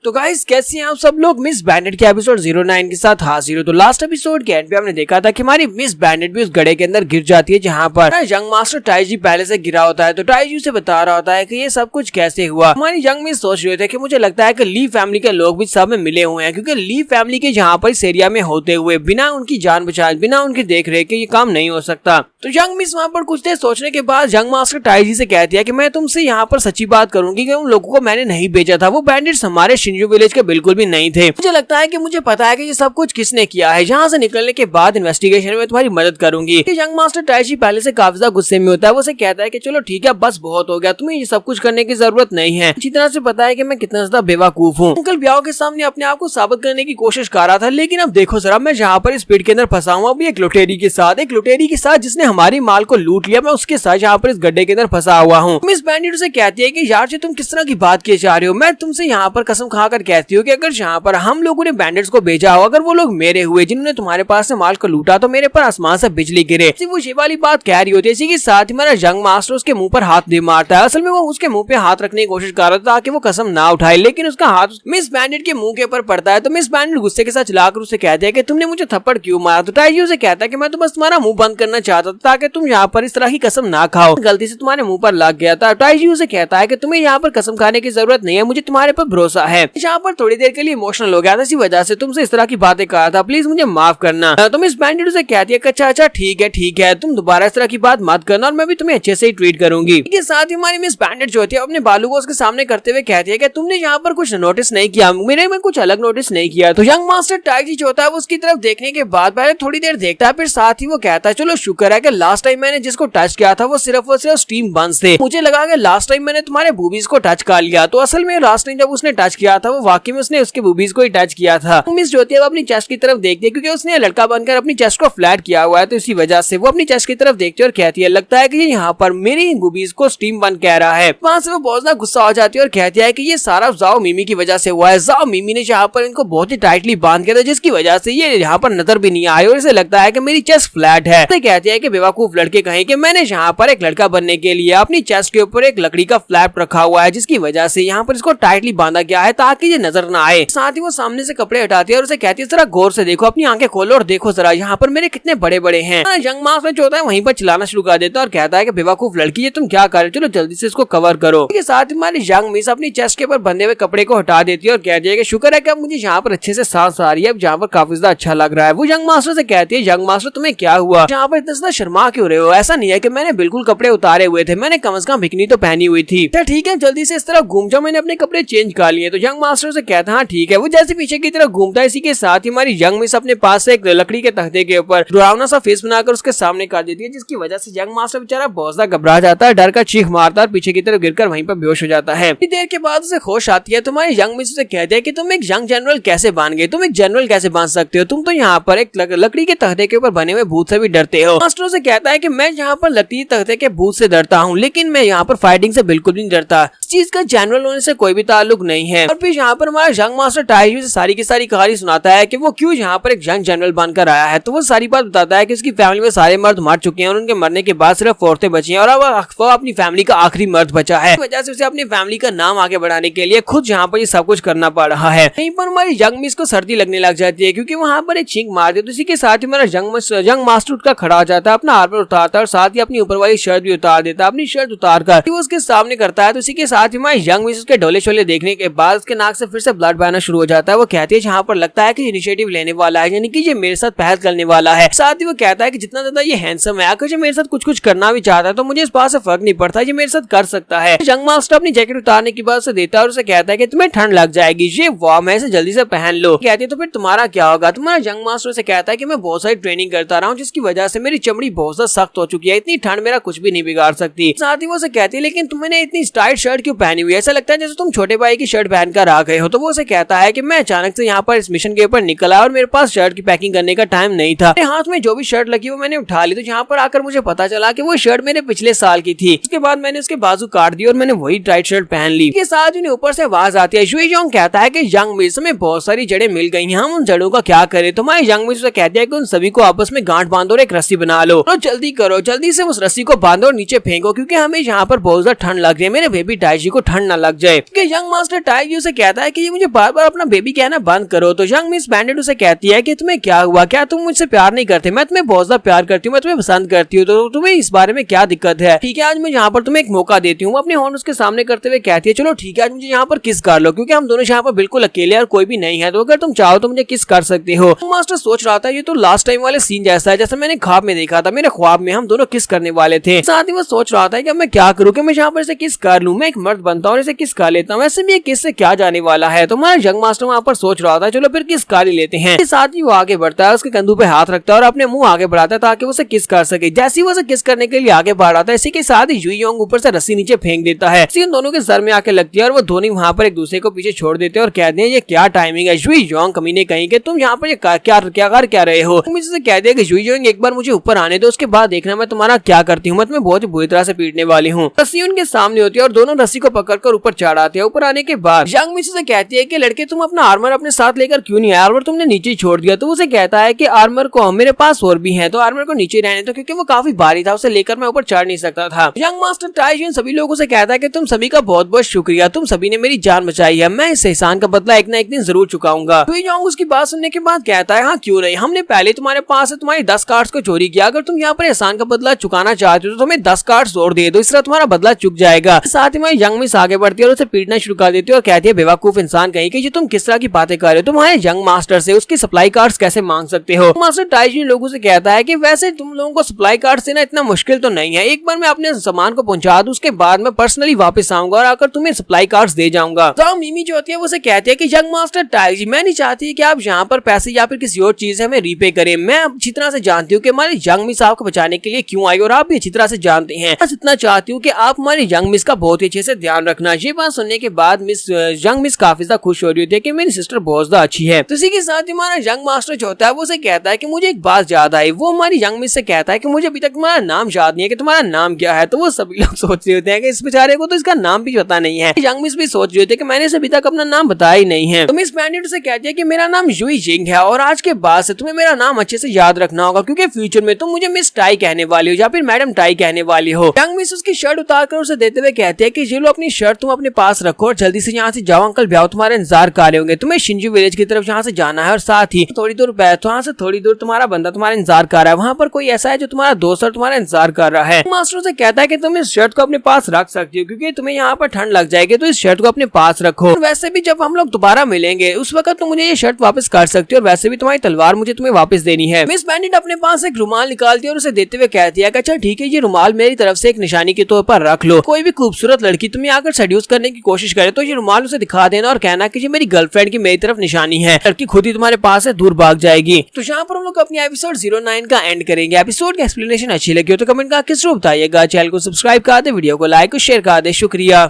तो गाइस कैसे हैं आप सब लोग। मिस बैंडेट के एपिसोड 09 के साथ हाजिर हो। तो लास्ट एपिसोड के एंड पे हमने देखा था कि हमारी मिस बैंडेट भी उस गड्ढे के अंदर गिर जाती है जहाँ पर यंग मास्टर टाइजी पहले से गिरा होता है। तो टाइजी उसे बता रहा होता है कि ये सब कुछ कैसे हुआ। हमारी यंग मिस सोच रहे थे कि मुझे लगता है कि ली फैमिली के लोग भी सब में मिले हुए हैं, क्योंकि ली फैमिली के यहाँ पर इस एरिया में होते हुए बिना उनकी जान बचाए बिना उनकी देख रेख के ये काम नहीं हो सकता। तो यंग मिस वहाँ पर कुछ देर सोचने के बाद यंग मास्टर टाइजी से कहती है कि मैं तुमसे यहाँ पर सच्ची बात करूंगी कि उन लोगों को मैंने नहीं भेजा था। वो बैंडिट्स हमारे शिंजू विलेज के बिल्कुल भी नहीं थे। मुझे लगता है कि मुझे पता है कि ये सब कुछ किसने किया है। यहाँ से निकलने के बाद इन्वेस्टिगेशन में तुम्हारी मदद करूंगी। यंग मास्टर टाइजी पहले से काफी ज्यादा गुस्से में होता है। वो उसे कहता है कि चलो ठीक है, बस बहुत हो गया, तुम्हें ये सब कुछ करने की जरूरत नहीं है। अच्छी तरह से पता है कि मैं कितना ज्यादा बेवकूफ हूँ। अंकल ब्याओ के सामने अपने आप को साबित करने की कोशिश कर रहा था, लेकिन अब देखो जरा मैं जहाँ पर इस पेड़ के अंदर फंसा हूँ, अभी एक लुटेरी के साथ जिसने हमारी माल को लूट लिया, मैं उसके साथ यहाँ पर इस गड्ढे के अंदर फंसा हुआ हूँ। मिस बैंडिट उसे कहती है कि यार तुम किस तरह की बात किए जा रहे हो। मैं तुमसे यहाँ पर कसम खाकर कहती हूँ कि अगर यहाँ पर हम लोगों ने बैंडिट्स को भेजा हो, अगर वो लोग मेरे हुए जिन्होंने तुम्हारे पास से माल को लूटा, तो मेरे पर आसमान से बिजली गिरे। वो ये वाली बात कह रही होती है। इसी के साथ ही मेरा यंग मास्टर उसके मुंह पर हाथ दे मारता है। असल में वो उसके मुंह पे हाथ रखने की कोशिश कर रहा था ताकि वो कसम ना उठाए, लेकिन उसका हाथ मिस बैंडिट के मुंह के ऊपर पड़ता है। तो मिस बैंडिट गुस्से के साथ चिल्लाकर उसे कहते हैं कि तुमने मुझे थप्पड़ क्यों मारा। तो टाइजी उसे कहता है कि मैं तो बस तुम्हारा मुंह बंद करना चाहता था ताकि तुम यहाँ पर इस तरह की कसम ना खाओ, गलती से तुम्हारे मुंह पर लग गया था। टाइजी उसे कहता है कि तुम्हें यहाँ पर कसम खाने की जरूरत नहीं है, मुझे तुम्हारे पर भरोसा है। यहाँ पर थोड़ी देर के लिए इमोशनल हो गया था, इसी वजह से तुमसे इस तरह की बातें कहा था, प्लीज मुझे माफ करना। तो मिस बैंडिट उसे कहती है कि अच्छा ठीक है, तुम दोबारा इस तरह की बात मत करना और मैं भी तुम्हें अच्छे से ही ट्रीट करूंगी। इसके साथ ही हमारी मिस बैंडिट जो होती है अपने बालू को उसके सामने करते हुए कहती है कि तुमने यहाँ पर कुछ नोटिस नहीं किया, मेरे में कुछ अलग नोटिस नहीं किया। तो यंग मास्टर टाइजी जो होता है वो उसकी तरफ देखने के बाद पहले थोड़ी देर देखता है, फिर साथ ही वो कहता है चलो शुक्र है कि लास्ट टाइम मैंने जिसको टच किया था वो सिर्फ स्टीम बंस थे। मुझे लगा कि लास्ट टाइम मैंने तुम्हारे बूबीज को टच कर लिया, तो असल में लास्ट टाइम जब उसने टच किया था वो वाकई में उसने उसके बूबीज को ही टच किया था। मिस जो होती है वो अपनी चेस्ट की तरफ देखती है, क्योंकि उसने लड़का बनकर अपनी चेस्ट को फ्लैट किया हुआ है, तो इसी वजह से वो अपनी चेस्ट की तरफ देखती है और कहती है लगता है कि यहाँ पर मेरी बूबीज को स्टीम बन कह रहा है। वहाँ से वो बहुत ज्यादा गुस्सा हो जाती है और कहती है कि ये सारा जाओ मिमी की वजह से हुआ है। जाओ मिमी ने यहाँ पर इनको बहुत ही टाइटली बांध किया था, जिसकी वजह से ये यहाँ पर नजर भी नहीं आए और इसे लगता है कि मेरी चेस्ट फ्लैट है। तो कहती है कि बेवकूफ लड़के कहें कि मैंने यहाँ पर एक लड़का बनने के लिए अपनी चेस्ट के ऊपर एक लकड़ी का फ्लैप रखा हुआ है, जिसकी वजह से यहाँ पर इसको टाइटली बांधा गया है ताकि ये नजर ना आए। साथ ही वो सामने से कपड़े हटाती है और उसे कहती है जरा गौर से देखो, अपनी आंखें खोलो और देखो जरा यहाँ पर मेरे कितने बड़े बड़े हैं। यंग मास्टर जो होता है वहीं पर चिल्लाना शुरू कर देता है और कहता है कि बेवकूफ लड़की ये तुम क्या कर रहे हो, चलो जल्दी से इसको कवर करो। इसके साथ ही हमारी यंग मिस अपनी चेस्ट के ऊपर बंधे हुए कपड़े को हटा देती है और कहती है कि शुक्र है कि अब मुझे यहाँ पर अच्छे से सांस आ रही है, अब जहाँ पर काफी ज्यादा अच्छा लग रहा है। वो यंग मास्टर से कहती है यंग मास्टर तुम्हें क्या हुआ, यहाँ पर इतना ज्यादा शर्मा क्यों रहे हो। ऐसा नहीं है कि मैंने बिल्कुल कपड़े उतारे हुए थे, मैंने कम से कम बिकनी तो पहनी हुई थी। ठीक है जल्दी से इस तरह घूम जाओ, मैंने अपने कपड़े चेंज कर लिए। तो यंग मास्टर से कहता है हाँ ठीक है। वो जैसे पीछे की तरफ घूमता है, इसी के साथ ही हमारी यंग मिस अपने पास से एक लकड़ी के तख्ते के ऊपर डरावना सा फेस बनाकर उसके सामने कर देती है, जिसकी वजह से यंग मास्टर बेचारा बहुत ज्यादा घबरा जाता है, डर का चीख मारता है और पीछे की तरफ गिरकर वहीं पर बेहोश हो जाता है। देर के बाद उसे होश आती है। तुम्हारी यंग मिस उसे कहते हैं कि तुम एक यंग जनरल कैसे बन गए, तुम एक जनरल कैसे बन सकते हो, तुम तो यहाँ पर एक लकड़ी के तख्ते के ऊपर बने हुए भूत से भी डरते हो। मास्टर से कहता है कि मैं यहाँ पर लकड़ी तख्ते के भूत से डरता हूँ, लेकिन मैं यहाँ पर फाइटिंग से बिल्कुल नहीं डरता। इस चीज का जनरल होने से कोई भी ताल्लुक नहीं है। और फिर यहाँ पर हमारा यंग मास्टर टाइजी से सारी की सारी कहानी सुनाता है कि वो क्यों यहाँ पर एक यंग जनरल बनकर आया है। तो वो सारी बात बताता है कि उसकी फैमिली में सारे मर्द मर चुके हैं और उनके मरने के बाद सिर्फ औरतें बची हैं और अब वो अपनी फैमिली का आखिरी मर्द बचा है। इस वजह से उसे अपनी फैमिली का नाम आगे बढ़ाने के लिए खुद यहाँ पर ये सब कुछ करना पड़ रहा है। यहीं पर हमारी यंग मिस को सर्दी लगने लग जाती है, क्योंकि वहाँ पर एक छींक मारती है। तो इसी के साथ ही हमारा यंग मास्टर उठकर खड़ा हो जाता है, अपना आर्मर उतारता है और साथ ही अपनी ऊपर वाली शर्ट भी उतार देता है। अपनी शर्ट उतार कर वो उसके सामने करता है। तो इसी के साथ ही हमारी यंग मिस उसके डोले शोले देखने के बाद उसके नाक से फिर से ब्लड बहना शुरू हो जाता है। वो कहती है जहाँ पर लगता है कि इनिशिएटिव लेने वाला है, यानी कि ये मेरे साथ पहल करने वाला है। साथ ही वो कहता है कि जितना ज्यादा ये हैंडसम है, अगर ये मेरे साथ कुछ करना भी चाहता है तो मुझे इस बात से फर्क नहीं पड़ता, ये मेरे साथ कर सकता है। यंग मास्टर अपनी जैकेट उतारने की बात से देता है और उसे कहता है कि तुम्हें ठंड लग जाएगी, ये वार्म है, इसे जल्दी से पहन लो। कहती है तो फिर तुम्हारा क्या होगा। तुम्हारा यंग मास्टर से कहता है कि मैं बहुत सारी ट्रेनिंग करता रहा हूँ, जिसकी वजह से मेरी चमड़ी बहुत ज्यादा सख्त हो चुकी है, इतनी ठंड मेरा कुछ भी नहीं बिगाड़ सकती। साथ ही वो उसे कहती है लेकिन तुमने इतनी टाइट शर्ट क्यों पहनी हुई है, ऐसा लगता है जैसे तुम छोटे भाई की शर्ट पहनकर आ गए हो। तो वो उसे कहता है कि मैं अचानक से यहाँ पर इस मिशन के ऊपर निकला और मेरे पास शर्ट की पैकिंग करने का टाइम नहीं था, मेरे हाथ में जो भी शर्ट लगी वो मैंने उठा ली। तो यहाँ पर आकर मुझे पता चला कि वो शर्ट मेरे पिछले साल की थी। उसके बाद मैंने उसके बाजू काट दिए और मैंने वही टाइट शर्ट पहन ली। इसके साथ उन्हें ऊपर से आवाज आती है। युएयोंग कहता है कि यंग मिस में बहुत सारी जड़ें मिल गई हैं, हम उन जड़ों का क्या करें। तो हमारे यंग मिस कहते हैं कि उन सभी को आपस में गांठ बांधो और एक रस्सी बना लो। तो जल्दी करो, जल्दी से उस रस्सी को बांधो और नीचे फेंको, क्योंकि हमें यहाँ पर बहुत ज्यादा ठंड लग रही है, मेरे बेबी ताइजी को ठंड न लग जाए। कि यंग मास्टर ताइजी उसे कहता है कि ये मुझे बार बार अपना बेबी कहना बंद करो। तो यंग मिस बैंडेट उसे कहती है कि तुम्हें क्या हुआ, क्या तुम मुझसे प्यार नहीं करते? मैं तुम्हें बहुत ज्यादा प्यार करती हूँ, मैं तुम्हें पसंद करती हूँ, तो तुम्हें इस बारे में क्या दिक्कत है? ठीक है, आज मैं यहाँ पर तुम्हें एक मौका देती हूँ। अपने हॉर्न उसके सामने करते हुए कहती है चलो ठीक है, आज मुझे यहाँ पर किस कर लो, क्योंकि हम दोनों यहाँ पर बिल्कुल अकेले और कोई भी नहीं है, तो अगर तुम चाहो तो मुझे किस कर सकते हो। मास्टर सोच रहा था ये तो लास्ट टाइम वाले सीन जैसा है जैसे मैंने ख्वाब में देखा था। मेरे ख्वाब में हम दोनों किस करने वाले थे। साथ ही वो सोच रहा था कि मैं क्या करूँ कि मैं यहाँ पर इसे किस कर लूँ, मैं एक मर्द बनता हूँ, इसे किस कर लेता हूँ, वैसे भी ये किस से क्या जाने वाला है। तो हमारा यंग मास्टर वहाँ पर सोच रहा था चलो फिर किस कर ही लेते हैं। साथ ही वो आगे बढ़ता है, उसके कंधों पे हाथ रखता है और अपने मुंह आगे बढ़ाता है ताकि वो उसे किस कर सके। जैसे ही वो उसे किस करने के लिए आगे बढ़ रहा था, इसी के साथ ही युई योंग ऊपर से रस्सी नीचे फेंक देता है। इन दोनों के सर में आके लगती है और वो दोनों वहाँ पर एक दूसरे को पीछे छोड़ देते हैं और कहते हैं ये क्या टाइमिंग है युई योंग कमीने कहीं के, तुम यहाँ पर क्या रहे हो? तुम मुझसे कह दिया कि युई योंग एक बार मुझे ऊपर आने दो, उसके बाद देखना मैं तुम्हारा क्या करती हूँ, मैं तुम्हें बहुत ही बुरी तरह से पीटने वाली हूँ। रस्सी उनके सामने होती है और दोनों रस्सी को पकड़कर ऊपर चढ़ाते हैं। ऊपर आने के बाद यंग मिस से कहती है कि लड़के तुम अपना आर्मर अपने साथ लेकर क्यों नहीं आया, आर्मर तुमने नीचे छोड़ दिया। तो उसे कहता है कि आर्मर को मेरे पास और भी है, तो आर्मर को नीचे रहने दो क्योंकि वो काफी भारी था, उसे लेकर मैं ऊपर चढ़ नहीं सकता था। यंग मास्टर ताइजी सभी लोगों से कहता है कि तुम सभी का बहुत बहुत शुक्रिया, तुम सभी ने मेरी जान बचाई है, मैं इस एहसान का बदला एक ना एक दिन जरूर चुकाऊंगा। युई योंग उसकी बात सुनने के बाद कहता है हाँ क्यों नहीं, हमने पहले तुम्हारे पास से तुम्हारी 10 कार्ड्स को चोरी किया, अगर तुम यहाँ पर एहसान का बदला चुकाना चाहते हो तो तुम्हें 10 कार्ड्स और दे दो, इस तरह तुम्हारा बदला चुक जाएगा। साथ ही हमारी यंग मिस आगे बढ़ती है और उसे पीटना शुरू कर देती है और कहती है बेवकूफ इंसान कहीं कि तुम किस तरह की बातें कर रहे हो, तुम्हारे यंग मास्टर से उसकी सप्लाई कार्ड्स कैसे मांग सकते हो। मास्टर ताइजी लोगों से कहता है कि वैसे तुम लोगों को सप्लाई कार्ड देना इतना मुश्किल तो नहीं है, एक बार मैं अपने सामान को पहुंचा दूं, उसके बाद मैं पर्सनली वापस आऊंगा और आकर तुम्हें सप्लाई कार्ड्स दे जाऊंगा। तो मिमी जो होती है वो उसे कहती है कि यंग मास्टर ताइजी मैं नहीं चाहती कि आप यहाँ पर पैसे या फिर किसी और चीज से हमें रीपे करें, मैं अच्छी तरह से जानती हूँ कि हमारे यंग मिस आपको बचाने के लिए क्यों आई और आप भी अच्छी तरह से जानते हैं, बस इतना चाहती हूँ कि आप हमारे यंग मिस का बहुत ही अच्छे से ध्यान रखना। ये बात सुनने के बाद यंग मिस काफी ज्यादा खुश हो रही होती है कि मेरी सिस्टर बहुत ज्यादा अच्छी है। तो इसी के साथ हमारा यंग मास्टर जो होता है वो उसे कहता है कि मुझे एक बात याद आई, वो हमारी यंग मिस से कहता है कि मुझे अभी तक तुम्हारा नाम याद नहीं है कि तुम्हारा नाम क्या है। तो वो सभी लोग सोच रहे होते हैं कि इस बेचारे को तो इसका नाम भी पता नहीं है। यंग मिस भी सोच रही होती है कि मैंने इसे अभी तक अपना नाम बताया ही नहीं है। तो मिस बैंडेट से कहती है कि मेरा नाम युई जिंग है और आज के बाद से तुम्हें मेरा नाम अच्छे से याद रखना होगा क्योंकि फ्यूचर में तुम मुझे मिस टाई कहने वाली हो या फिर मैडम टाई कहने वाली हो। यंग मिस उसकी शर्ट उतार कर उसे देते हुए कहते हैं कि ये लो अपनी शर्ट तुम अपने पास रखो और जल्दी से यहाँ से जाओ, अंकल ब्याओ तुम्हारे इंतजार कर रहे होंगे, तुम्हें शिंजू विलेज की तरफ यहाँ से जाना है और साथ ही थोड़ी दूर वहाँ से थोड़ी दूर तुम्हारा बंदा तुम्हारा इंतजार कर रहा है, वहाँ पर कोई ऐसा है जो तुम्हारा दोस्त और तुम्हारा इंतजार कर रहा है। मास्टर से कहता है कि तुम इस शर्ट को अपने पास रख सकती हो क्योंकि तुम्हें यहाँ पर ठंड लग जाएगी, तो इस शर्ट को अपने पास रखो। और वैसे भी जब हम लोग दोबारा मिलेंगे उस वक्त तुम मुझे ये शर्ट वापस कर सकती हो और वैसे भी तुम्हारी तलवार मुझे तुम्हें वापस देनी है। मिस बैंडेट अपने पास एक रुमाल निकालती है और उसे देते हुए कहती है कि अच्छा ठीक है, ये रुमाल मेरी तरफ से एक निशानी के तौर पर रख लो, कोई भी खूबसूरत लड़की तुम्हें आकर सेड्यूस करने की कोशिश करे तो ये रुमाल उसे दिखा देना और कहना कि ये मेरी गर्लफ्रेंड की मेरी तरफ निशानी है, लड़की खुद ही तुम्हारे पास है दूर भाग जाएगी। तो यहाँ पर हम लोग अपनी एपिसोड 09 का एंड करेंगे। एपिसोड की एक्सप्लेनेशन अच्छी लगी हो तो कमेंट करके जरूर बताइएगा, चैनल को सब्सक्राइब कर दे, वीडियो को लाइक और शेयर कर दे। शुक्रिया।